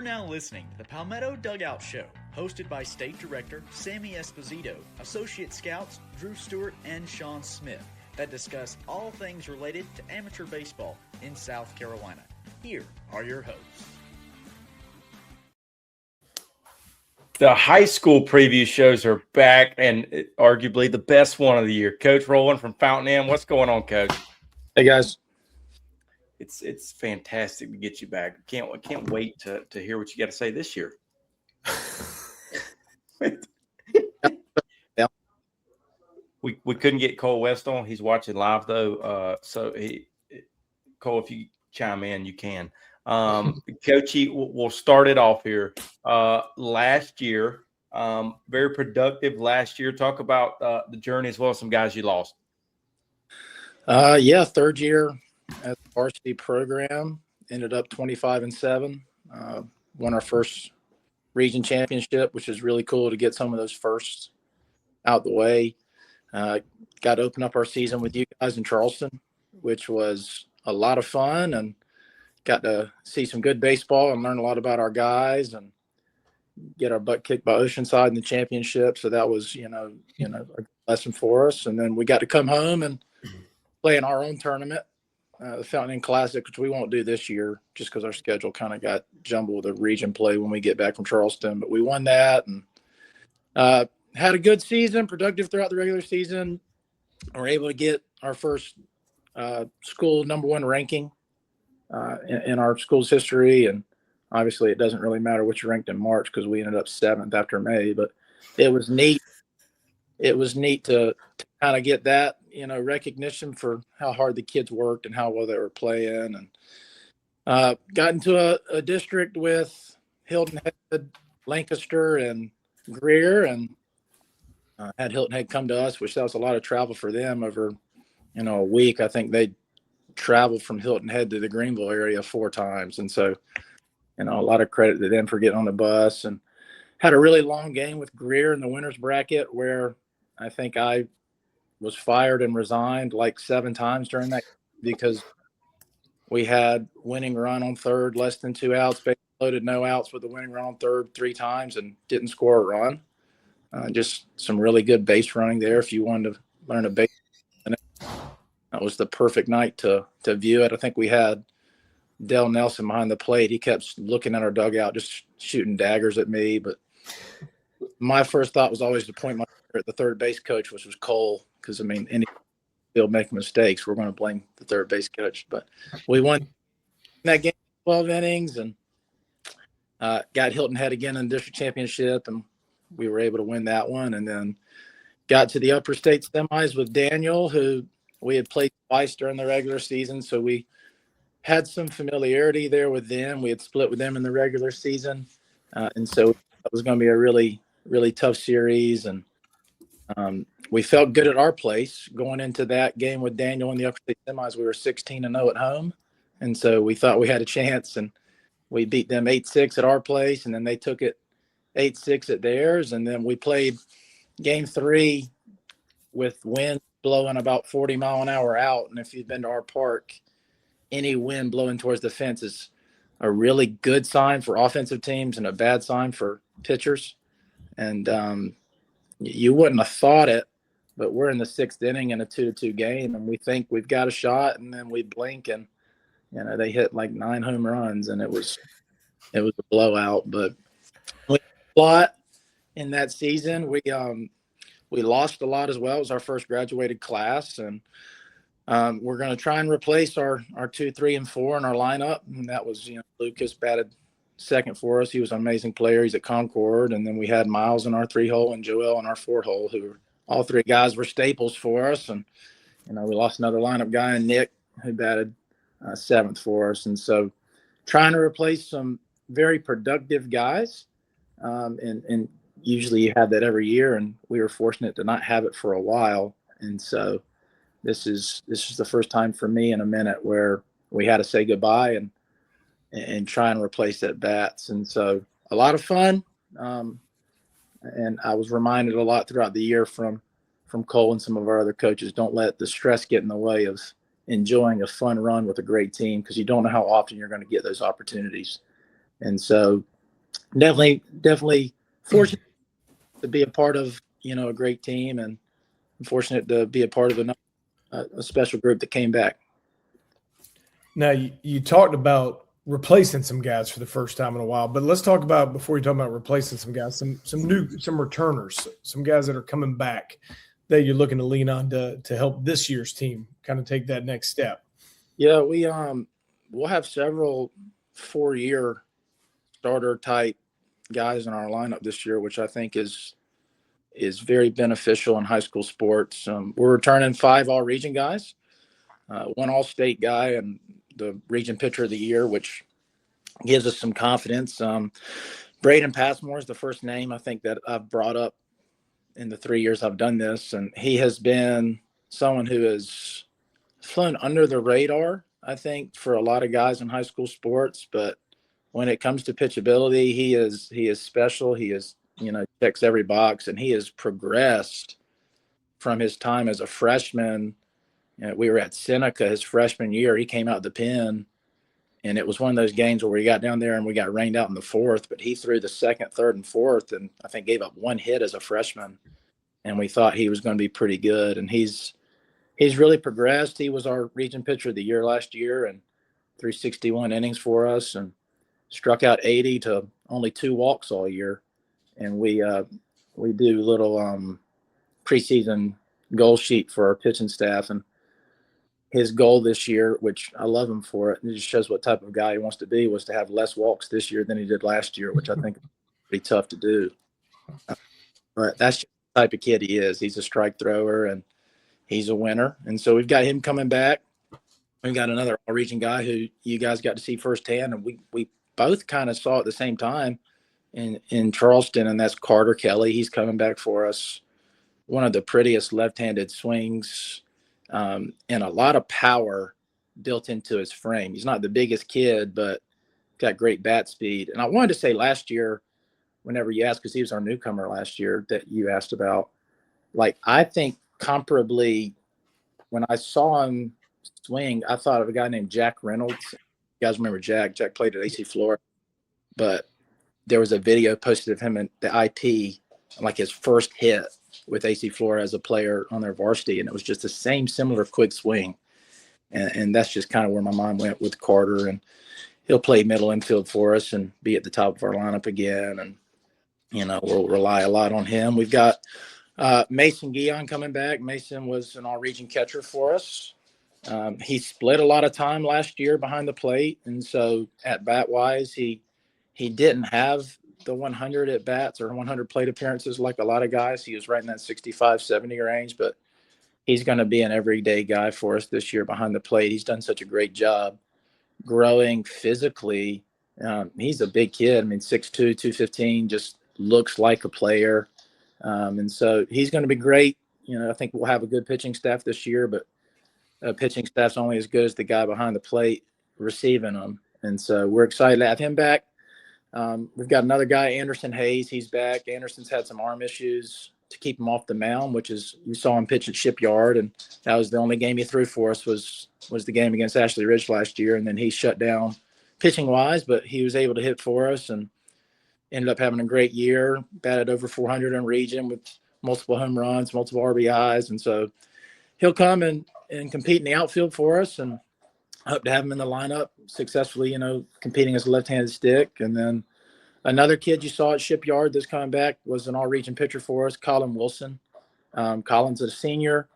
You're now listening to the Palmetto Dugout Show, hosted by State Director Sammy Esposito, Associate Scouts Drew Stewart and Sean Smith, that discuss all things related to amateur baseball in South Carolina. Here are your hosts. The high school preview shows are back, and arguably the best one of the year. Coach Rowland from Fountain Inn. What's going on, Coach? Hey, guys. It's fantastic to get you back. I can't wait to hear what you got to say this year. Yeah. We couldn't get Cole West on. He's watching live though. Cole, if you chime in, you can. Coachy, we'll start it off here. Last year, very productive last year. Talk about the journey as well as some guys you lost. Third year at the varsity program, ended up 25-7. Won our first region championship, which is really cool to get some of those firsts out the way. Got to open up our season with you guys in Charleston, which was a lot of fun, and got to see some good baseball and learn a lot about our guys and get our butt kicked by Oceanside in the championship. So that was, a lesson for us. And then we got to come home and play in our own tournament, the Fountain Inn Classic, which we won't do this year just because our schedule kind of got jumbled with the region play when we get back from Charleston. But we won that and had a good season, productive throughout the regular season. We're able to get our first school number one ranking in our school's history. And obviously it doesn't really matter what you ranked in March because we ended up 7th after May. But it was neat. It was neat to kind of get that, recognition for how hard the kids worked and how well they were playing. And got into a district with Hilton Head, Lancaster, and Greer, and had Hilton Head come to us, which that was a lot of travel for them over, a week. I think they traveled from Hilton Head to the Greenville area 4 times. And so, a lot of credit to them for getting on the bus, and had a really long game with Greer in the winners bracket where I think I was fired and resigned like 7 times during that because we had winning run on third, less than 2 outs, base loaded, no outs with the winning run on third 3 times and didn't score a run. Just some really good base running there. If you wanted to learn a base, that was the perfect night to view it. I think we had Dell Nelson behind the plate. He kept looking at our dugout, just shooting daggers at me. But my first thought was always to point my finger at the third base coach, which was Cole, because, any field making mistakes, we're going to blame the third base coach. But we won that game 12 innings and got Hilton Head again in the district championship, and we were able to win that one. And then got to the upper state semis with Daniel, who we had played twice during the regular season. So we had some familiarity there with them. We had split with them in the regular season. And so it was going to be a really, really tough series. And we felt good at our place going into that game with Daniel in the upper state semis. We were 16-0 at home. And so we thought we had a chance, and we beat them 8-6 at our place. And then they took it 8-6 at theirs. And then we played game 3 with wind blowing about 40 mile an hour out. And if you've been to our park, any wind blowing towards the fence is a really good sign for offensive teams and a bad sign for pitchers. And you wouldn't have thought it, but we're in the 6th inning in a 2-2 game, and we think we've got a shot, and then we blink, and they hit like 9 home runs, and it was a blowout. But we fought in that season. We lost a lot as well. It was our first graduated class, and we're going to try and replace our 2, 3, and 4 in our lineup. And that was, Lucas batted second for us. He was an amazing player. He's at Concord. And then we had Miles in our 3-hole and Joel in our 4-hole, who were, all 3 guys were staples for us. And, we lost another lineup guy in Nick, who batted 7th for us. And so trying to replace some very productive guys. And usually you have that every year, and we were fortunate to not have it for a while. And so this is the first time for me in a minute where we had to say goodbye and try and replace that bats. And so a lot of fun. And I was reminded a lot throughout the year from Cole and some of our other coaches, don't let the stress get in the way of enjoying a fun run with a great team, because you don't know how often you're going to get those opportunities. And so definitely fortunate to be a part of, a great team, and fortunate to be a part of a special group that came back. Now, you talked about replacing some guys for the first time in a while, but let's talk about, before you talk about replacing some guys, some returners, some guys that are coming back that you're looking to lean on to help this year's team kind of take that next step. Yeah, we'll have several 4-year starter type guys in our lineup this year, which I think is very beneficial in high school sports. We're returning 5 all-region guys, 1 all-state guy, and the region pitcher of the year, which gives us some confidence. Braden Passmore is the first name I think that I've brought up in the 3 years I've done this, and he has been someone who has flown under the radar, I think, for a lot of guys in high school sports. But when it comes to pitchability, he is special. He is, checks every box, and he has progressed from his time as a freshman. We were at Seneca his freshman year. He came out of the pen, and it was one of those games where we got down there and we got rained out in the 4th, but he threw the 2nd, 3rd, and 4th, and I think gave up 1 hit as a freshman. And we thought he was going to be pretty good. And he's really progressed. He was our region pitcher of the year last year, and 361 innings for us, and struck out 80 to only 2 walks all year. And we do little preseason goal sheet for our pitching staff, and his goal this year, which I love him for it, and it just shows what type of guy he wants to be, was to have less walks this year than he did last year, which I think is pretty tough to do. But that's just the type of kid he is. He's a strike thrower, and he's a winner. And so we've got him coming back. We've got another all-region guy who you guys got to see firsthand, and we both kind of saw at the same time in Charleston, and that's Carter Kelly. He's coming back for us. One of the prettiest left-handed swings, and a lot of power built into his frame. He's not the biggest kid, but got great bat speed. And I wanted to say last year, whenever you asked, because he was our newcomer last year that you asked about, I think comparably, when I saw him swing, I thought of a guy named Jack Reynolds. You guys remember Jack? Jack played at AC Florida, but there was a video posted of him in the IP, his first hit with AC Florida as a player on their varsity, and it was just the same similar quick swing. And that's just kind of where my mind went with Carter, and he'll play middle infield for us and be at the top of our lineup again. And, we'll rely a lot on him. We've got Mason Guion coming back. Mason was an all-region catcher for us. He split a lot of time last year behind the plate, and so at bat-wise, he didn't have the 100 at bats or 100 plate appearances like a lot of guys. He was right in that 65, 70 range, but he's going to be an everyday guy for us this year behind the plate. He's done such a great job growing physically. He's a big kid. 6'2", 215, just looks like a player. And so he's going to be great. I think we'll have a good pitching staff this year, but pitching staff's only as good as the guy behind the plate receiving them. And so we're excited to have him back. We've got another guy, Anderson Hayes. He's back. Anderson's had some arm issues to keep him off the mound, which is, you saw him pitch at Shipyard, and that was the only game he threw for us was the game against Ashley Ridge last year. And then he shut down pitching wise, but he was able to hit for us and ended up having a great year, batted over 400 in region with multiple home runs, multiple RBIs. And so he'll come and compete in the outfield for us, and hope to have him in the lineup successfully, competing as a left-handed stick. And then another kid you saw at Shipyard that's coming back was an all-region pitcher for us, Colin Wilson. Colin's a senior,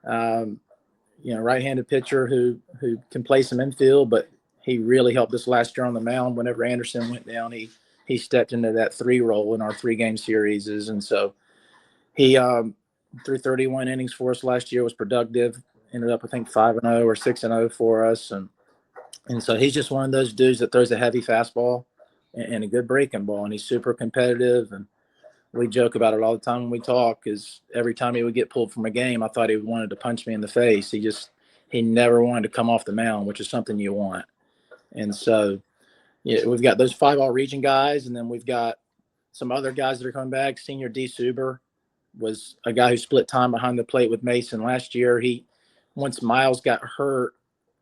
right-handed pitcher who can play some infield, but he really helped us last year on the mound. Whenever Anderson went down, he stepped into that 3 role in our 3-game series. And so he threw 31 innings for us last year, was productive, ended up, I think, 5-0 or 6-0 for us. And so he's just one of those dudes that throws a heavy fastball and a good breaking ball, and he's super competitive. And we joke about it all the time when we talk, is every time he would get pulled from a game, I thought he wanted to punch me in the face. He never wanted to come off the mound, which is something you want. And so, yeah, we've got those 5 all-region guys, and then we've got some other guys that are coming back. Senior D. Suber was a guy who split time behind the plate with Mason last year. Once Miles got hurt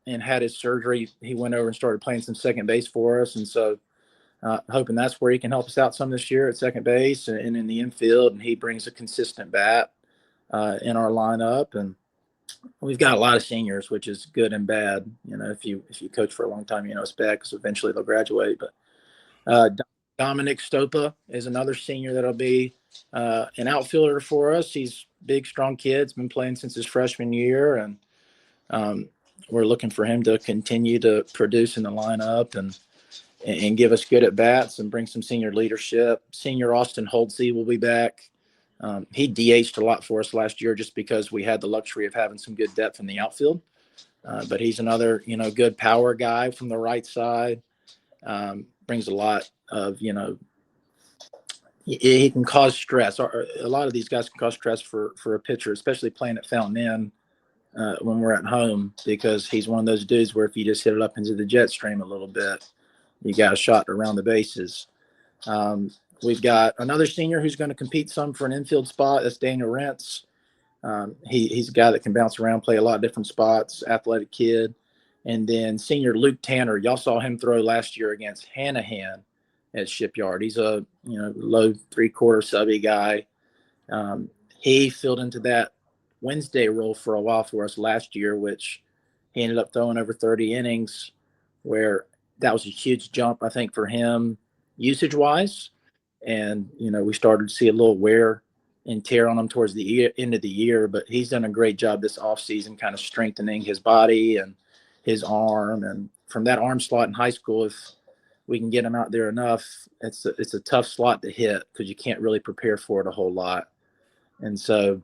and had his surgery, he went over and started playing some second base for us. And so hoping that's where he can help us out some this year at second base and in the infield. And he brings a consistent bat in our lineup. And we've got a lot of seniors, which is good and bad. If you coach for a long time, it's bad because eventually they'll graduate. But Dominic Stopa is another senior that'll be an outfielder for us. He's big, strong kid. He's been playing since his freshman year, and we're looking for him to continue to produce in the lineup and give us good at bats and bring some senior leadership. Senior Austin Holtze will be back. He DH'd a lot for us last year just because we had the luxury of having some good depth in the outfield. But he's another, good power guy from the right side. Brings a lot of, he can cause stress. A lot of these guys can cause stress for a pitcher, especially playing at Fountain Inn when we're at home, because he's one of those dudes where if you just hit it up into the jet stream a little bit, you got a shot around the bases. We've got another senior who's going to compete some for an infield spot. That's Daniel Rentz. He's a guy that can bounce around, play a lot of different spots, athletic kid. And then senior Luke Tanner, y'all saw him throw last year against Hanahan at Shipyard. He's a low 3/4 subby guy. He filled into that Wednesday role for a while for us last year, which he ended up throwing over 30 innings, where that was a huge jump, I think, for him usage-wise. And, we started to see a little wear and tear on him towards the end of the year, but he's done a great job this offseason kind of strengthening his body and his arm. And from that arm slot in high school, if we can get him out there enough, it's a tough slot to hit because you can't really prepare for it a whole lot. And so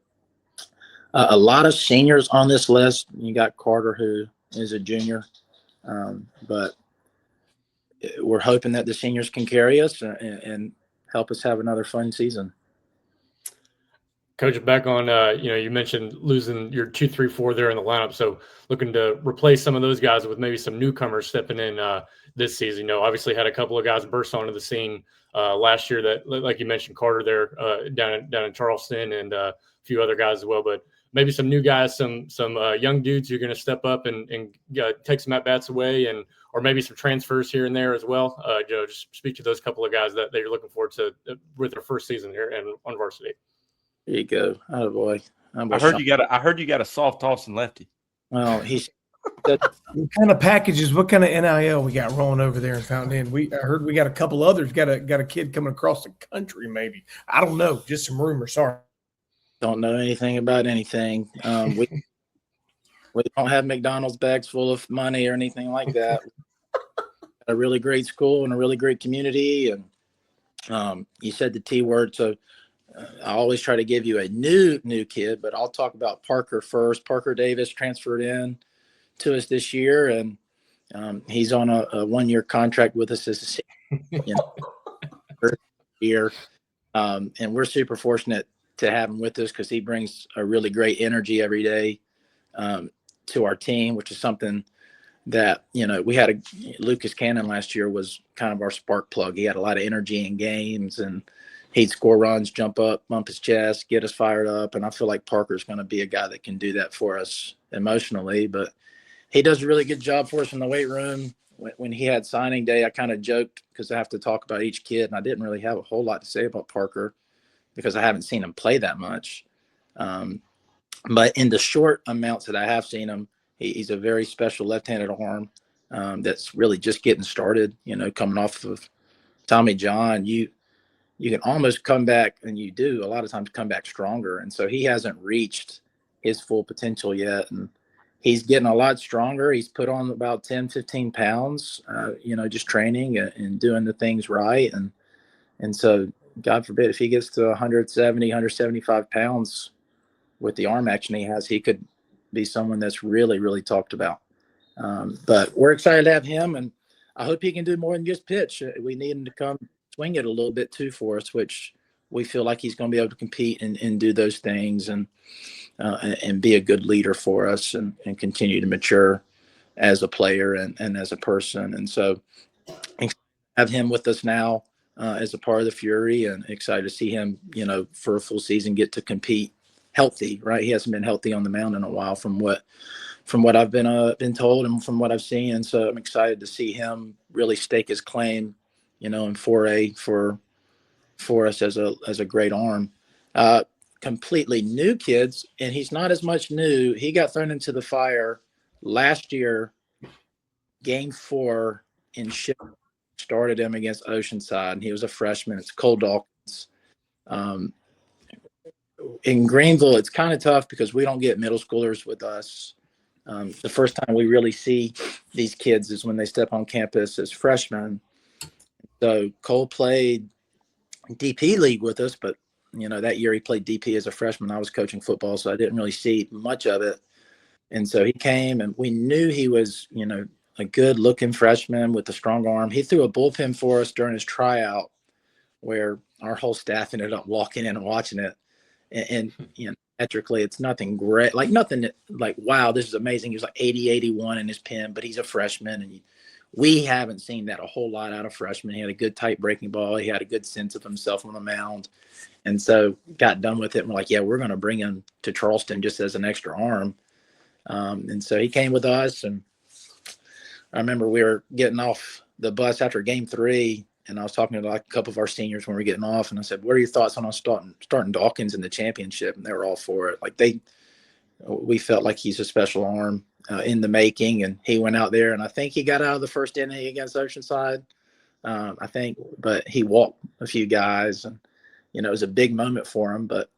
a lot of seniors on this list. You got Carter, who is a junior, but we're hoping that the seniors can carry us and help us have another fun season. Coach, back on, you mentioned losing your 2, 3, 4 there in the lineup. So looking to replace some of those guys with maybe some newcomers stepping in this season. Obviously had a couple of guys burst onto the scene last year that, like you mentioned, Carter there down in Charleston, and a few other guys as well. But maybe some new guys, some young dudes who are going to step up and take some at-bats away, or maybe some transfers here and there as well. Just speak to those couple of guys that you're looking forward to with their first season here and on varsity. There you go. Oh boy. I heard you got a soft tossing lefty. Well, what kind of packages, what kind of NIL we got rolling over there in Fountain Inn? I heard we got a couple others. Got a kid coming across the country, maybe. I don't know. Just some rumors. Sorry. Don't know anything about anything. We don't have McDonald's bags full of money or anything like that. A really great school and a really great community. And you said the T word, so I always try to give you a new kid, but I'll talk about Parker first. Parker Davis transferred in to us this year, and he's on a 1-year contract with us as a year. And we're super fortunate to have him with us because he brings a really great energy every day to our team, which is something that, we had Lucas Cannon last year was kind of our spark plug. He had a lot of energy in games, and he'd score runs, jump up, bump his chest, get us fired up. And I feel like Parker's going to be a guy that can do that for us emotionally. But he does a really good job for us in the weight room. When he had signing day, I kind of joked because I have to talk about each kid, and I didn't really have a whole lot to say about Parker because I haven't seen him play that much. But in the short amounts that I have seen him, he's a very special left-handed arm that's really just getting started, coming off of Tommy John. You can almost come back, and you do a lot of times come back stronger. And so he hasn't reached his full potential yet. And he's getting a lot stronger. He's put on about 10, 15 pounds, just training and doing the things right. And so God forbid if he gets to 170, 175 pounds with the arm action he has, he could be someone that's really, really talked about. But we're excited to have him, and I hope he can do more than just pitch. We need him to come swing it a little bit too for us, which we feel like he's going to be able to compete and do those things and be a good leader for us and continue to mature as a player and as a person. And so have him with us now as a part of the Fury, and excited to see him, for a full season get to compete healthy, right? He hasn't been healthy on the mound in a while from what I've been told and from what I've seen. And so I'm excited to see him really stake his claim in 4A for us as a great arm. Completely new kids, and he's not as much new. He got thrown into the fire last year, game 4 in Ship. Started him against Oceanside, and he was a freshman. It's Cole Dawkins. In Greenville, it's kind of tough because we don't get middle schoolers with us. The first time we really see these kids is when they step on campus as freshmen. So Cole played DP league with us, but that year he played DP as a freshman. I was coaching football, so I didn't really see much of it. And so he came, and we knew he was, a good-looking freshman with a strong arm. He threw a bullpen for us during his tryout, where our whole staff ended up walking in and watching it. And metrically, it's nothing great, nothing like, wow, this is amazing. He was like 80, 81 in his pen, but he's a freshman, and we haven't seen that a whole lot out of freshmen. He had a good tight breaking ball. He had a good sense of himself on the mound. And so got done with it. And we're like, yeah, we're going to bring him to Charleston just as an extra arm. And so he came with us. And I remember we were getting off the bus after game 3, and I was talking to a couple of our seniors when we were getting off. And I said, what are your thoughts on us starting Dawkins in the championship? And they were all for it. We felt like he's a special arm in the making, and he went out there, and I think he got out of the first inning against Oceanside, but he walked a few guys, and it was a big moment for him, but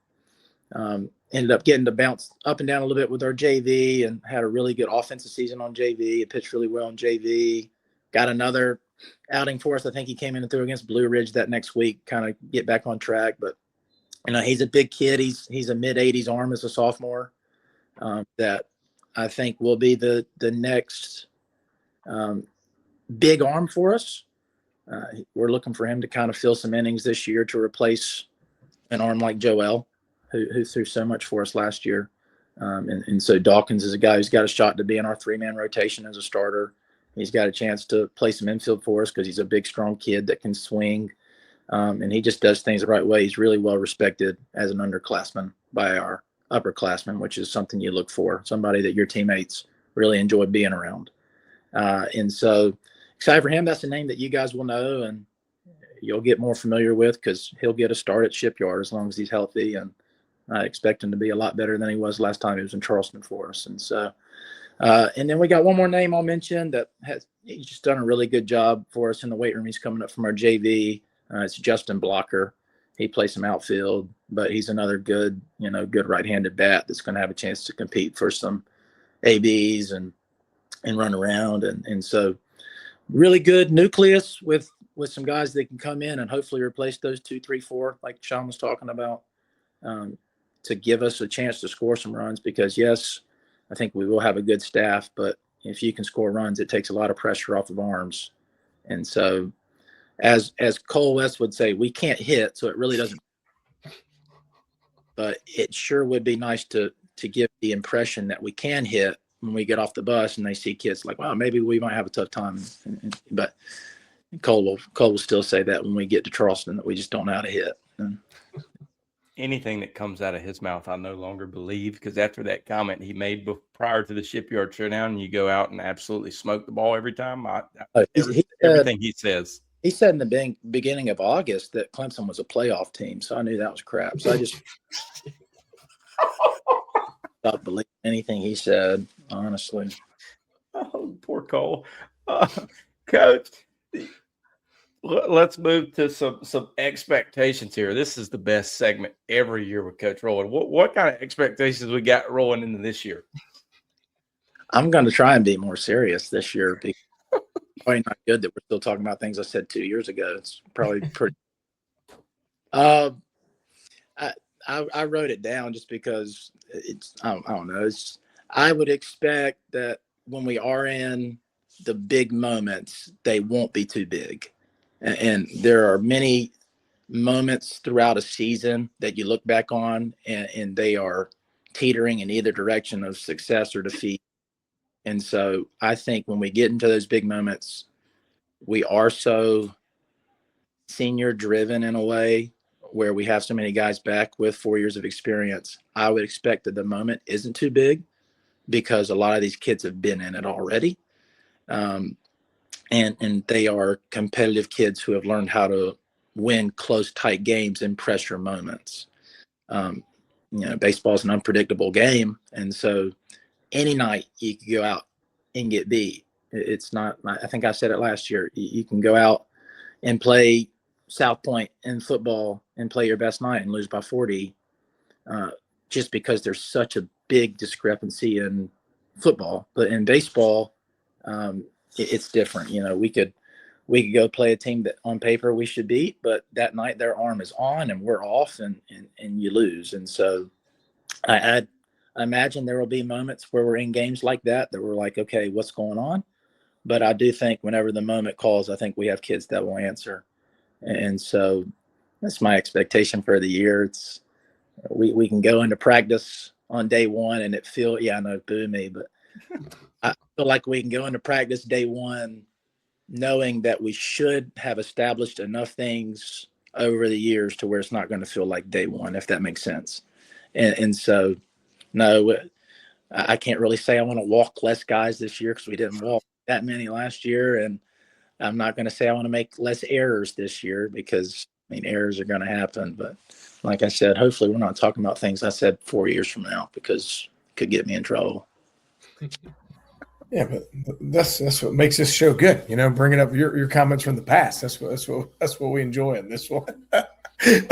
ended up getting to bounce up and down a little bit with our JV, and had a really good offensive season on JV. He pitched really well on JV, got another outing for us. I think he came in and threw against Blue Ridge that next week, kind of get back on track. But he's a big kid. He's a mid-80s arm as a sophomore. That I think will be the next big arm for us. We're looking for him to kind of fill some innings this year to replace an arm like Joel, who threw so much for us last year. And so Dawkins is a guy who's got a shot to be in our 3-man rotation as a starter. He's got a chance to play some infield for us because he's a big, strong kid that can swing. And he just does things the right way. He's really well respected as an underclassman by our upperclassmen, which is something you look for, somebody that your teammates really enjoy being around. And so excited for him. That's a name that you guys will know and you'll get more familiar with because he'll get a start at Shipyard as long as he's healthy. And I expect him to be a lot better than he was last time he was in Charleston for us. And so, and then we got one more name I'll mention that he's just done a really good job for us in the weight room. He's coming up from our JV. It's Justin Blocker. He plays some outfield, but he's another good right-handed bat that's going to have a chance to compete for some ABs and run around. And so really good nucleus with some guys that can come in and hopefully replace those 2, 3, 4, like Sean was talking about, to give us a chance to score some runs because, yes, I think we will have a good staff, but if you can score runs, it takes a lot of pressure off of arms. And so as Cole West would say, we can't hit, so it really doesn't. But it sure would be nice to give the impression that we can hit when we get off the bus and they see kids like, wow, maybe we might have a tough time. But Cole will still say that when we get to Charleston that we just don't know how to hit. Anything that comes out of his mouth, I no longer believe because after that comment he made prior to the Shipyard showdown, you go out and absolutely smoke the ball every time. Everything he says. He said in the beginning of August that Clemson was a playoff team, so I knew that was crap. So I just stopped believing anything he said, honestly. Oh, poor Cole. Coach, let's move to some expectations here. This is the best segment every year with Coach Rowland. What kind of expectations we got rolling into this year? I'm going to try and be more serious this year because probably not good that we're still talking about things I said 2 years ago. It's probably pretty. I wrote it down just because it's I don't know. I would expect that when we are in the big moments, they won't be too big. And there are many moments throughout a season that you look back on and they are teetering in either direction of success or defeat. And so I think when we get into those big moments, we are so senior driven in a way where we have so many guys back with 4 years of experience. I would expect that the moment isn't too big because a lot of these kids have been in it already. and they are competitive kids who have learned how to win close, tight games in pressure moments. Baseball is an unpredictable game, and so any night you can go out and get beat. It's not. I think I said it last year. You can go out and play South Point in football and play your best night and lose by 40, just because there's such a big discrepancy in football. But in baseball, it's different. We could go play a team that on paper we should beat, but that night their arm is on and we're off, and you lose. And so I imagine there will be moments where we're in games like that we're like, okay, what's going on? But I do think whenever the moment calls, I think we have kids that will answer. And so that's my expectation for the year. It's we can go into practice on day one and boo me, but I feel like we can go into practice day one knowing that we should have established enough things over the years to where it's not going to feel like day one, if that makes sense. And so, no, I can't really say I want to walk less guys this year because we didn't walk that many last year. And I'm not going to say I want to make less errors this year because, errors are going to happen. But like I said, hopefully we're not talking about things I said 4 years from now because it could get me in trouble. Yeah, but that's what makes this show good. Bringing up your comments from the past. That's what we enjoy in this one. Kind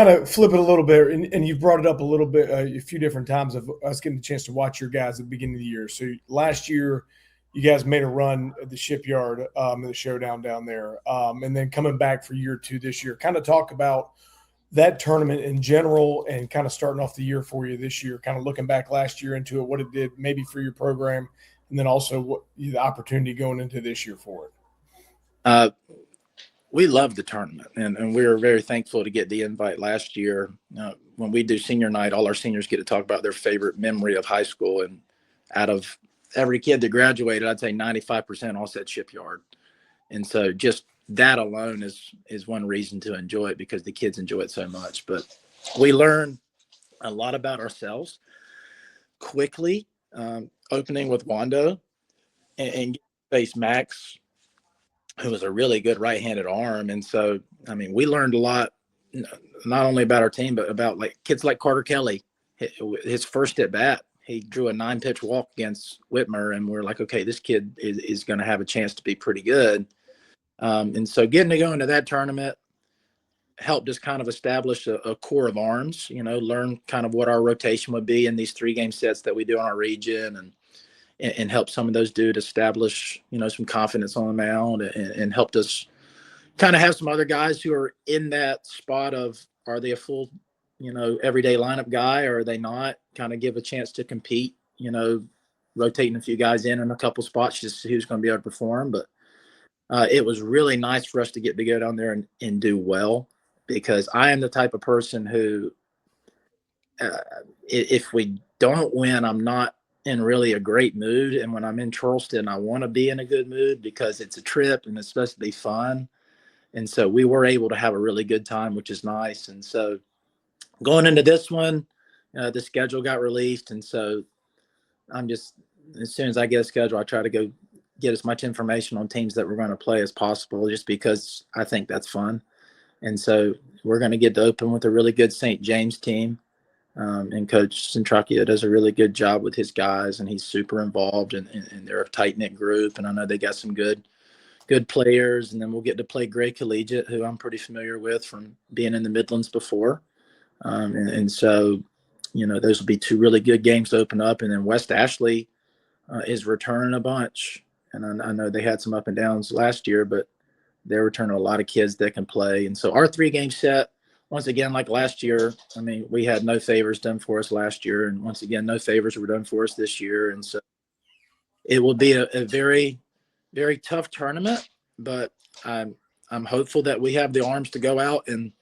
of flip it a little bit, and you brought it up a little bit a few different times of us getting a chance to watch your guys at the beginning of the year. So last year, you guys made a run at the Shipyard in the showdown down there, and then coming back for year 2 this year. Kind of talk about that tournament in general and kind of starting off the year for you this year, kind of looking back last year into it, what it did maybe for your program, and then also what the opportunity going into this year for it. We love the tournament, and we were very thankful to get the invite last year. When we do senior night, all our seniors get to talk about their favorite memory of high school, and out of every kid that graduated, I'd say 95% all said Shipyard. And so just that alone is one reason to enjoy it because the kids enjoy it so much. But we learn a lot about ourselves quickly, opening with Wando and face Max, who was a really good right-handed arm. And so, we learned a lot, not only about our team, but about kids like Carter Kelly. His first at bat, he drew a 9-pitch walk against Whitmer, and we're like, okay, this kid is going to have a chance to be pretty good. And so getting to go into that tournament helped us kind of establish a core of arms, learn kind of what our rotation would be in these 3-game sets that we do in our region, and help some of those dudes establish, some confidence on the mound, and helped us kind of have some other guys who are in that spot of, are they a full, everyday lineup guy, or are they not? Kind of give a chance to compete, rotating a few guys in a couple spots just to see who's going to be able to perform. But it was really nice for us to get to go down there and do well, because I am the type of person who, if we don't win, I'm not in really a great mood. And when I'm in Charleston, I want to be in a good mood because it's a trip and it's supposed to be fun. And so we were able to have a really good time, which is nice. And so going into this one, the schedule got released. And so I'm just, as soon as I get a schedule, I try to go get as much information on teams that we're going to play as possible, just because I think that's fun. And so we're going to get to open with a really good St. James team. And Coach Centracchia does a really good job with his guys, and he's super involved, and they're a tight-knit group. And I know they got some good players. And then we'll get to play Gray Collegiate, who I'm pretty familiar with from being in the Midlands before. And so, those will be 2 really good games to open up. And then West Ashley is returning a bunch. And I know they had some up and downs last year, but they're returning a lot of kids that can play. And so our 3-game set, once again, like last year, we had no favors done for us last year. And once again, no favors were done for us this year. And so it will be a very, very tough tournament, but I'm hopeful that we have the arms to go out, and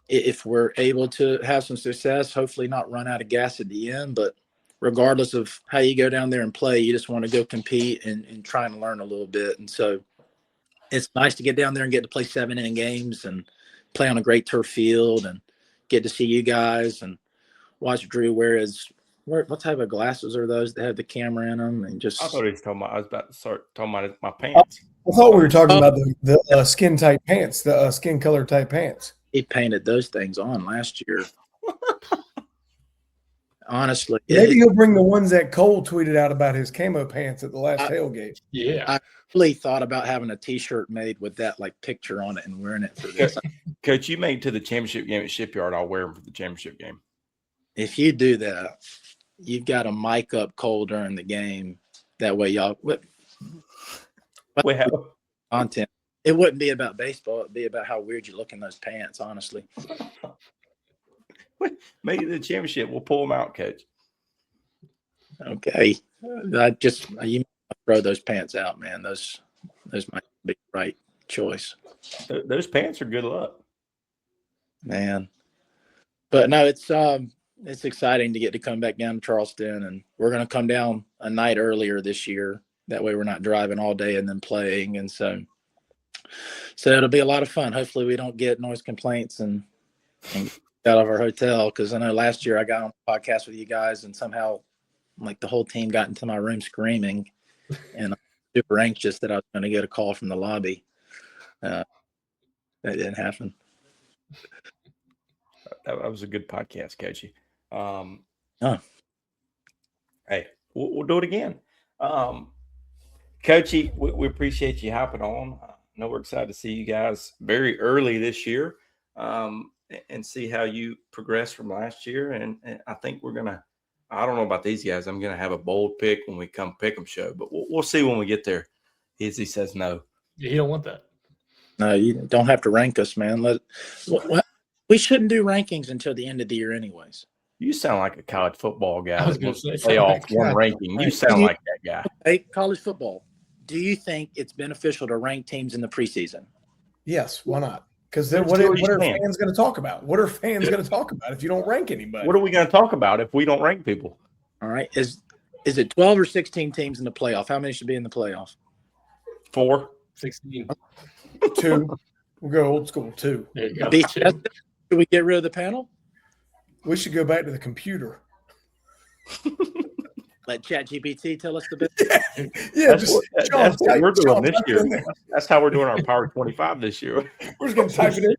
if we're able to have some success, hopefully not run out of gas at the end. But regardless of how you go down there and play, you just want to go compete and try and learn a little bit. And so it's nice to get down there and get to play 7-inning games and play on a great turf field and get to see you guys and watch Drew wear his what type of glasses are those that have the camera in them? And just I thought he was talking about. I was about to start talking about my pants. I thought we were talking Oh. about the skin tight pants, the skin color type pants. he painted those things on last year. Honestly, Maybe he'll bring the ones that Cole tweeted out about his camo pants at the last tailgate. Yeah. I really thought about having a T-shirt made with that like picture on it and wearing it for this. Coach, you made it to the championship game at Shipyard. I'll wear them for the championship game. If you do that, you've got to mic up Cole during the game. That way, y'all We have content. It wouldn't be about baseball. It'd be about how weird you look in those pants. Honestly, make it to the championship. We'll pull them out, Coach. okay. You throw those pants out, man. Those might be the right choice, Those pants are good luck. man. But no, it's exciting to get to come back down to Charleston, and we're going to come down a night earlier this year. That way, we're not driving all day and then playing, and so it'll be a lot of fun. Hopefully, we don't get noise complaints and get out of our hotel, because I know last year I got on a podcast with you guys, and somehow like the whole team got into my room screaming, and I'm super anxious that I was going to get a call from the lobby. That didn't happen. That was a good podcast, Coachy. Oh. Hey, we'll do it again. Coachy, we appreciate you hopping on. I know we're excited to see you guys very early this year, and see how you progress from last year. And I think we're going to, I don't know about these guys. I'm going to have a bold pick when we come pick 'em show, but we'll see when we get there. He says no. Yeah, you don't want that. No, you don't have to rank us, man. We shouldn't do rankings until the end of the year anyways. You sound like a college football guy. I was gonna say, Play off one God. ranking. You sound like that guy. Hey, college football, do you think it's beneficial to rank teams in the preseason? Yes, why not? Because then Let's what see are, what he's what are saying. fans going to talk about? What are fans going to talk about if you don't rank anybody? What are we going to talk about if we don't rank people? All right. Is it 12 or 16 teams in the playoff? How many should be in the playoff? 4. 16. 2. We'll go old school 2. There you go. Should we get rid of the panel? We should go back to the computer. Let ChatGPT tell us the best. Yeah, That's what we're doing Sean, this type it year. in there. That's how we're doing our Power 25 this year. We're just going to type it in.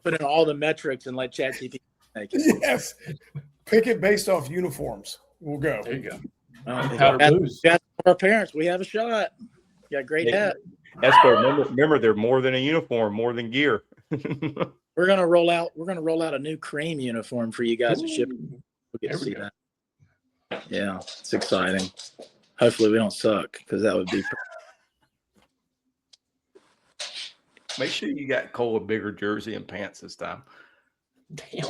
Put in all the metrics and let ChatGPT make it. Yes. Pick it based off uniforms. We'll go. There you go. Powder Powder blues. our parents, we have a shot. Got great Yeah. hat. Espo, remember, they're more than a uniform, more than gear. We're gonna roll out a new cream uniform for you guys to ship. We'll get to There we see go. that. Yeah, it's exciting. Hopefully we don't suck, because that would be Make sure you got Cole a bigger jersey and pants this time. Damn.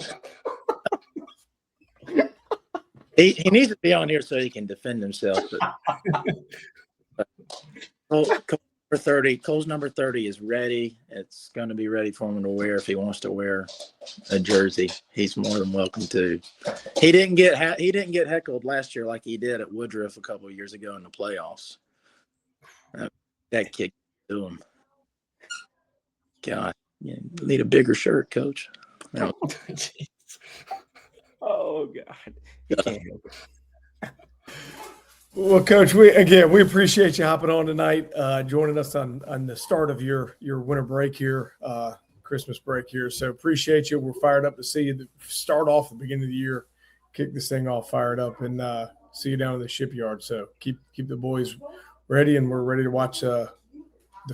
he needs to be on here so he can defend himself. But Cole's number 30 is ready. It's going to be ready for him to wear if he wants to wear a jersey. He's more than welcome to. He didn't get heckled last year like he did at Woodruff a couple of years ago in the playoffs. That kicked to him. God, you need a bigger shirt, Coach. No. Oh, God. You can't help it. Well, Coach, we appreciate you hopping on tonight, joining us on the start of your winter break here, Christmas break here. So appreciate you. We're fired up to see you start off the beginning of the year, kick this thing off fired up, and see you down in the shipyard. So keep the boys ready, and we're ready to watch the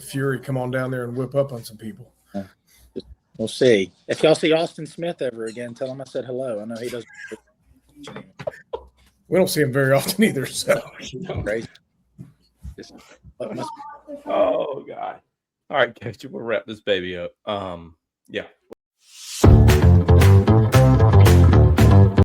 Fury come on down there and whip up on some people. We'll see. If y'all see Austin Smith ever again, tell him I said hello. I know he doesn't. We don't see him very often either. So Crazy. Oh, God. All right, Coach, we'll wrap this baby up. Yeah.